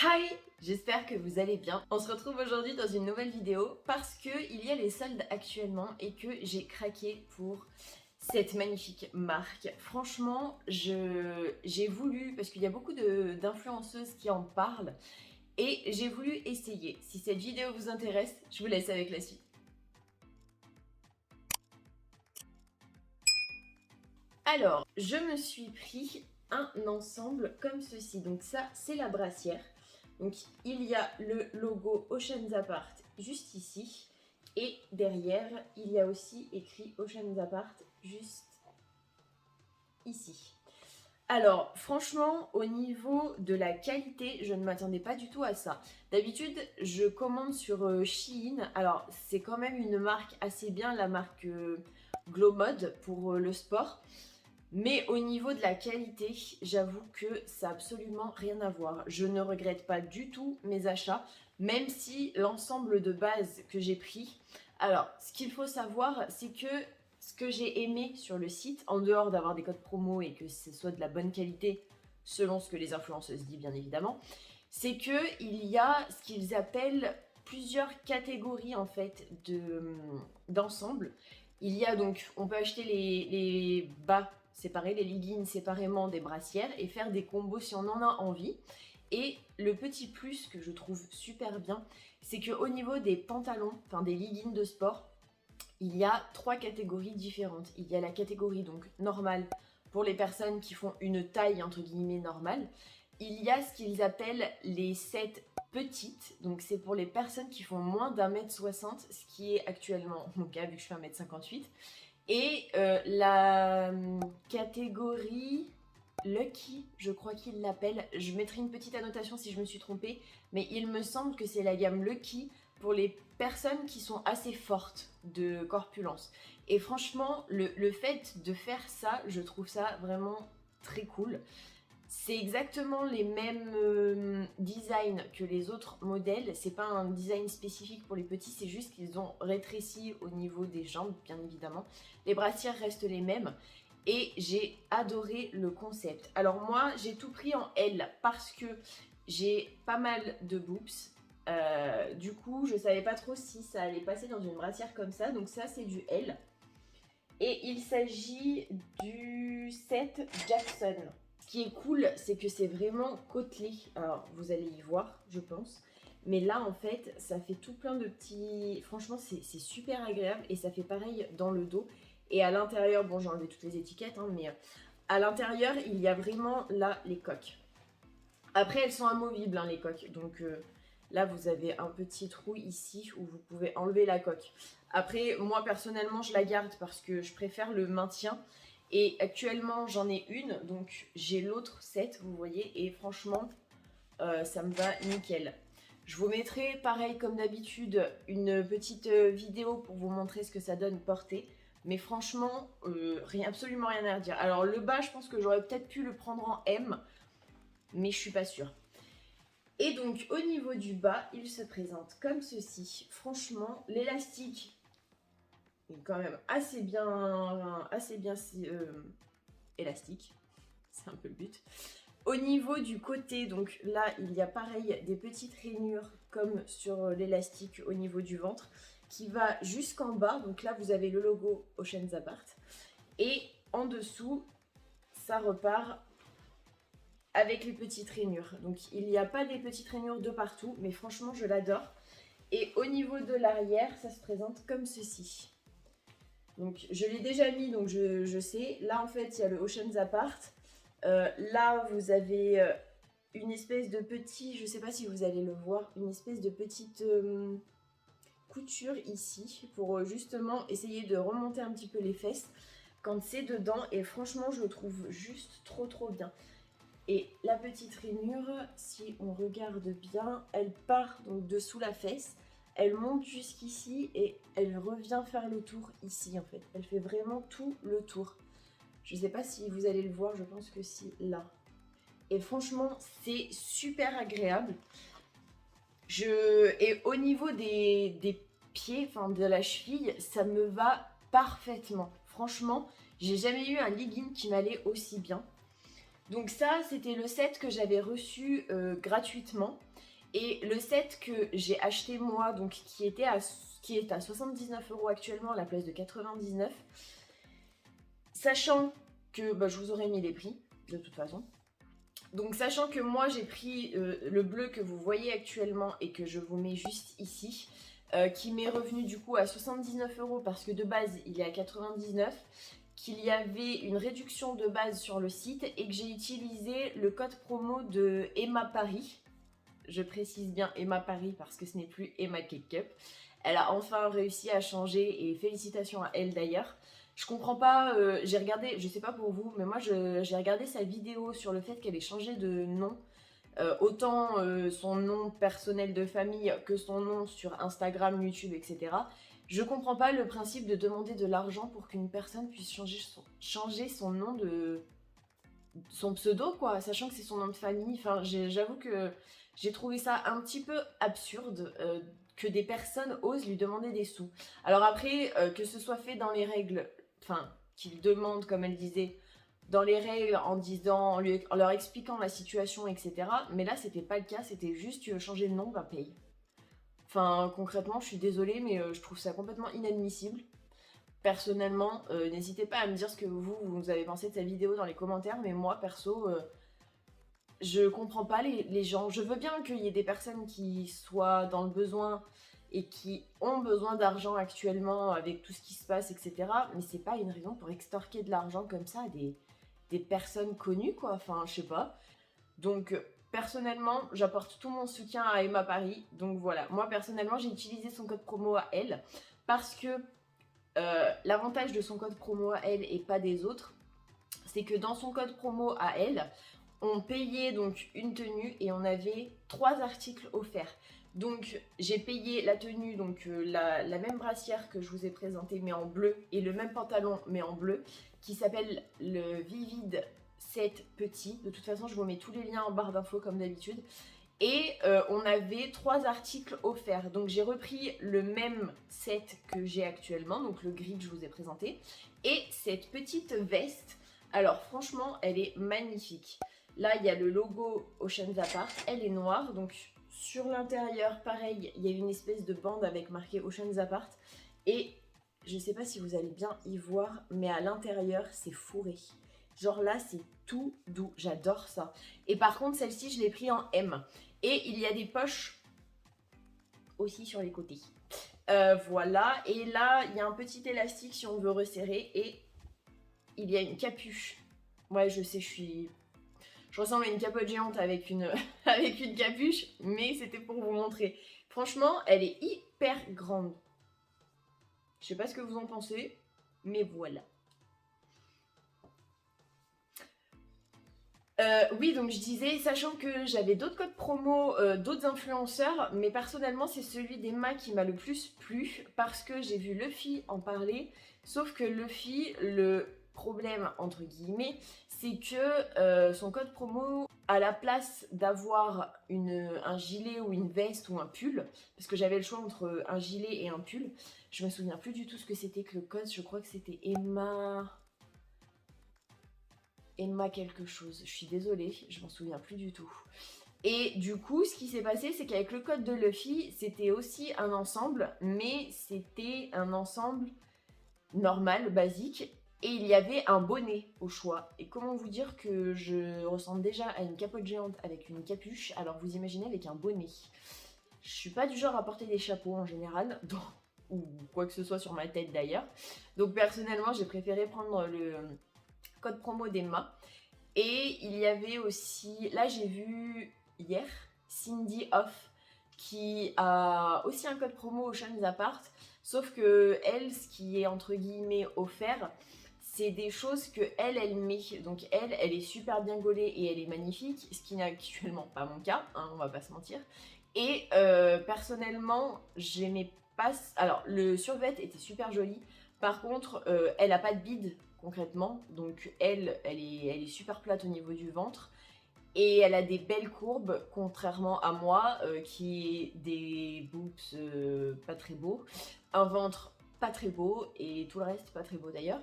Hi, j'espère que vous allez bien. On se retrouve aujourd'hui dans une nouvelle vidéo parce que il y a les soldes actuellement et que j'ai craqué pour cette magnifique marque. Franchement, j'ai voulu, parce qu'il y a beaucoup d'influenceuses qui en parlent, et j'ai voulu essayer. Si cette vidéo vous intéresse, je vous laisse avec la suite. Alors, je me suis pris un ensemble comme ceci. Donc ça, c'est la brassière. Donc il y a le logo Oceans Apart juste ici. Et derrière, il y a aussi écrit Oceans Apart juste ici. Alors, franchement, au niveau de la qualité, je ne m'attendais pas du tout à ça. D'habitude, je commande sur Shein. Alors, c'est quand même une marque assez bien, la marque Glow Mode pour le sport. Mais au niveau de la qualité, j'avoue que ça n'a absolument rien à voir. Je ne regrette pas du tout mes achats, même si l'ensemble de base que j'ai pris... Alors, ce qu'il faut savoir, c'est que ce que j'ai aimé sur le site, en dehors d'avoir des codes promo et que ce soit de la bonne qualité, selon ce que les influenceuses disent bien évidemment, c'est qu'il y a ce qu'ils appellent plusieurs catégories en fait d'ensemble. Il y a donc, on peut acheter les bas séparés, les leggings séparément des brassières et faire des combos si on en a envie. Et le petit plus que je trouve super bien, c'est qu'au niveau des pantalons, enfin des leggings de sport, il y a 3 catégories différentes. Il y a la catégorie donc normale pour les personnes qui font une taille entre guillemets normale. Il y a ce qu'ils appellent les sets petites, donc c'est pour les personnes qui font moins d'1m60, ce qui est actuellement mon cas vu que je fais 1m58. Et la catégorie Lucky, je crois qu'il l'appelle. Je mettrai une petite annotation si je me suis trompée, mais il me semble que c'est la gamme Lucky pour les personnes qui sont assez fortes de corpulence. Et franchement, le fait de faire ça, je trouve ça vraiment très cool. C'est exactement les mêmes designs que les autres modèles. C'est pas un design spécifique pour les petits, c'est juste qu'ils ont rétréci au niveau des jambes, bien évidemment. Les brassières restent les mêmes. Et j'ai adoré le concept. Alors moi, j'ai tout pris en L parce que j'ai pas mal de boobs. Du coup, je savais pas trop si ça allait passer dans une brassière comme ça. Donc ça, c'est du L. Et il s'agit du set Jackson. Ce qui est cool, c'est que c'est vraiment côtelé. Alors, vous allez y voir, je pense. Mais là, en fait, ça fait tout plein de petits... Franchement, c'est super agréable. Et ça fait pareil dans le dos. Et à l'intérieur, bon, j'ai enlevé toutes les étiquettes, hein, mais à l'intérieur, il y a vraiment, là, les coques. Après, elles sont amovibles, hein, les coques. Donc là, vous avez un petit trou ici où vous pouvez enlever la coque. Après, moi, personnellement, je la garde parce que je préfère le maintien. Et actuellement, j'en ai une, donc j'ai l'autre set, vous voyez, et franchement, ça me va nickel. Je vous mettrai, pareil comme d'habitude, une petite vidéo pour vous montrer ce que ça donne porté. Mais franchement, absolument rien à dire. Alors le bas, je pense que j'aurais peut-être pu le prendre en M, mais je suis pas sûre. Et donc au niveau du bas, il se présente comme ceci. Franchement, l'élastique est quand même assez bien élastique. C'est un peu le but. Au niveau du côté, donc là, il y a pareil des petites rainures comme sur l'élastique au niveau du ventre qui va jusqu'en bas. Donc là, vous avez le logo Oceans Apart. Et en dessous, ça repart avec les petites rainures. Donc il n'y a pas des petites rainures de partout, mais franchement, je l'adore. Et au niveau de l'arrière, ça se présente comme ceci. Donc je l'ai déjà mis, donc je sais. Là, en fait, il y a le Oceans Apart. Là, vous avez une espèce de petit, je ne sais pas si vous allez le voir, une espèce de petite couture ici pour justement essayer de remonter un petit peu les fesses quand c'est dedans. Et franchement, je le trouve juste trop bien. Et la petite rainure, si on regarde bien, elle part donc dessous la fesse. Elle monte jusqu'ici et elle revient faire le tour ici en fait. Elle fait vraiment tout le tour. Je ne sais pas si vous allez le voir, je pense que si, là. Et franchement, c'est super agréable. Et au niveau des pieds, enfin de la cheville, ça me va parfaitement. Franchement, j'ai jamais eu un legging qui m'allait aussi bien. Donc ça, c'était le set que j'avais reçu gratuitement. Et le set que j'ai acheté moi, donc qui est à 79 € actuellement à la place de 99, sachant que je vous aurais mis les prix de toute façon. Donc sachant que moi j'ai pris le bleu que vous voyez actuellement et que je vous mets juste ici, qui m'est revenu du coup à 79 € parce que de base il est à 99, qu'il y avait une réduction de base sur le site et que j'ai utilisé le code promo de Emma Paris. Je précise bien Emma Paris parce que ce n'est plus Emma Cake Cup. Elle a enfin réussi à changer et félicitations à elle d'ailleurs. Je comprends pas, j'ai regardé, je sais pas pour vous, mais moi j'ai regardé sa vidéo sur le fait qu'elle ait changé de nom. Autant son nom personnel de famille que son nom sur Instagram, YouTube, etc. Je comprends pas le principe de demander de l'argent pour qu'une personne puisse changer son nom de... son pseudo, quoi, sachant que c'est son nom de famille. Enfin, j'avoue que j'ai trouvé ça un petit peu absurde que des personnes osent lui demander des sous. Alors après, que ce soit fait dans les règles, enfin, qu'il demande, comme elle disait, dans les règles en disant, en leur expliquant la situation, etc. Mais là, c'était pas le cas, c'était juste, tu veux changer de nom, bah paye. Enfin, concrètement, je suis désolée, mais je trouve ça complètement inadmissible. Personnellement, n'hésitez pas à me dire ce que vous avez pensé de cette vidéo dans les commentaires, mais moi, perso, je comprends pas les gens. Je veux bien qu'il y ait des personnes qui soient dans le besoin et qui ont besoin d'argent actuellement avec tout ce qui se passe, etc. Mais c'est pas une raison pour extorquer de l'argent comme ça à des personnes connues, quoi. Enfin, je sais pas. Donc, personnellement, j'apporte tout mon soutien à Emma Paris. Donc voilà, moi personnellement, j'ai utilisé son code promo à elle parce que l'avantage de son code promo à elle et pas des autres, c'est que dans son code promo à elle, on payait donc une tenue et on avait 3 articles offerts. Donc j'ai payé la tenue, donc la même brassière que je vous ai présentée mais en bleu et le même pantalon mais en bleu qui s'appelle le Vivid 7 Petit. De toute façon je vous mets tous les liens en barre d'infos comme d'habitude. Et on avait 3 articles offerts. Donc j'ai repris le même set que j'ai actuellement, donc le gris que je vous ai présenté. Et cette petite veste, alors franchement elle est magnifique. Là il y a le logo Oceans Apart, elle est noire. Donc sur l'intérieur pareil, il y a une espèce de bande avec marqué Oceans Apart. Et je sais pas si vous allez bien y voir, mais à l'intérieur c'est fourré. Genre là c'est tout doux, j'adore ça. Et par contre celle-ci je l'ai pris en M. Et il y a des poches aussi sur les côtés. Voilà, et là il y a un petit élastique si on veut resserrer et il y a une capuche. Ouais je sais, je ressemble à une capote géante avec une, avec une capuche, mais c'était pour vous montrer. Franchement, elle est hyper grande. Je sais pas ce que vous en pensez, mais voilà. Oui, donc je disais, sachant que j'avais d'autres codes promo, d'autres influenceurs, mais personnellement c'est celui d'Emma qui m'a le plus plu parce que j'ai vu Luffy en parler, sauf que Luffy, le problème entre guillemets, c'est que son code promo, à la place d'avoir un gilet ou une veste ou un pull, parce que j'avais le choix entre un gilet et un pull, je me souviens plus du tout ce que c'était que le code, je crois que c'était Emma quelque chose. Je suis désolée, je m'en souviens plus du tout. Et du coup, ce qui s'est passé, c'est qu'avec le code de Luffy, c'était aussi un ensemble, mais c'était un ensemble normal, basique, et il y avait un bonnet au choix. Et comment vous dire que je ressemble déjà à une capote géante avec une capuche, alors vous imaginez avec un bonnet. Je suis pas du genre à porter des chapeaux en général, ou quoi que ce soit sur ma tête d'ailleurs. Donc personnellement, j'ai préféré prendre le code promo d'Emma. Et il y avait aussi, là j'ai vu hier, Cindy Off, qui a aussi un code promo Oceans Apart, sauf que elle, ce qui est entre guillemets offert, c'est des choses que elle met. Donc elle est super bien gaulée et elle est magnifique, ce qui n'est actuellement pas mon cas, hein, on va pas se mentir. Et personnellement, j'aimais pas... Alors, le survêt était super joli. Par contre, elle a pas de bide, concrètement. Donc, elle est super plate au niveau du ventre. Et elle a des belles courbes, contrairement à moi, qui ai des boobs pas très beaux, un ventre pas très beau, et tout le reste pas très beau d'ailleurs.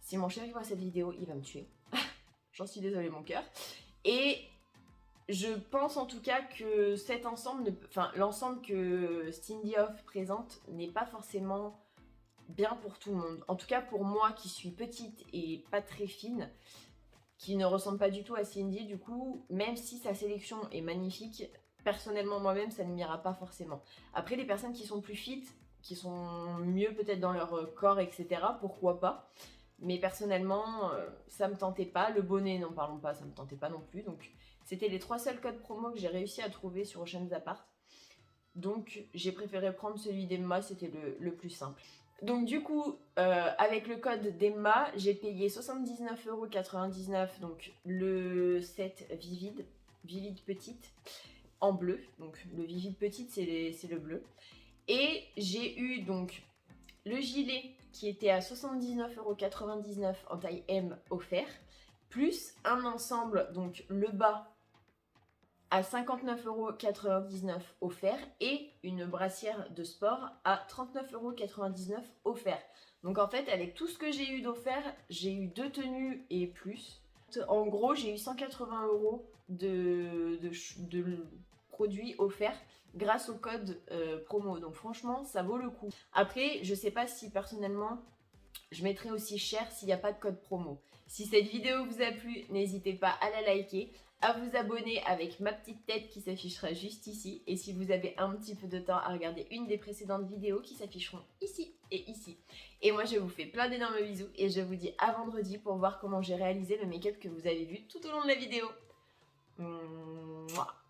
Si mon chéri voit cette vidéo, il va me tuer. J'en suis désolée mon cœur. Et je pense en tout cas que cet ensemble, enfin l'ensemble que Stindy Off présente n'est pas forcément bien pour tout le monde. En tout cas pour moi qui suis petite et pas très fine, qui ne ressemble pas du tout à Cindy, du coup, même si sa sélection est magnifique, personnellement moi-même ça ne m'ira pas forcément. Après les personnes qui sont plus fit, qui sont mieux peut-être dans leur corps, etc., pourquoi pas. Mais personnellement, ça me tentait pas. Le bonnet, n'en parlons pas, ça me tentait pas non plus. Donc c'était les 3 seuls codes promo que j'ai réussi à trouver sur Oceans Apart. Donc j'ai préféré prendre celui d'Emma, c'était le plus simple. Donc du coup, avec le code d'Emma, j'ai payé 79,99 €, donc le set Vivid Petite, en bleu. Donc le Vivid Petite, c'est le bleu. Et j'ai eu donc le gilet qui était à 79,99 € en taille M offert, plus un ensemble, donc le bas à 59,99 € offert et une brassière de sport à 39,99 € offert. Donc en fait, avec tout ce que j'ai eu d'offert, j'ai eu 2 tenues et plus. En gros, j'ai eu 180 € de produits offerts grâce au code promo. Donc franchement, ça vaut le coup. Après, je sais pas si personnellement, je mettrai aussi cher s'il n'y a pas de code promo. Si cette vidéo vous a plu, n'hésitez pas à la liker, à vous abonner avec ma petite tête qui s'affichera juste ici. Et si vous avez un petit peu de temps à regarder une des précédentes vidéos qui s'afficheront ici et ici. Et moi je vous fais plein d'énormes bisous et je vous dis à vendredi pour voir comment j'ai réalisé le make-up que vous avez vu tout au long de la vidéo. Mouah.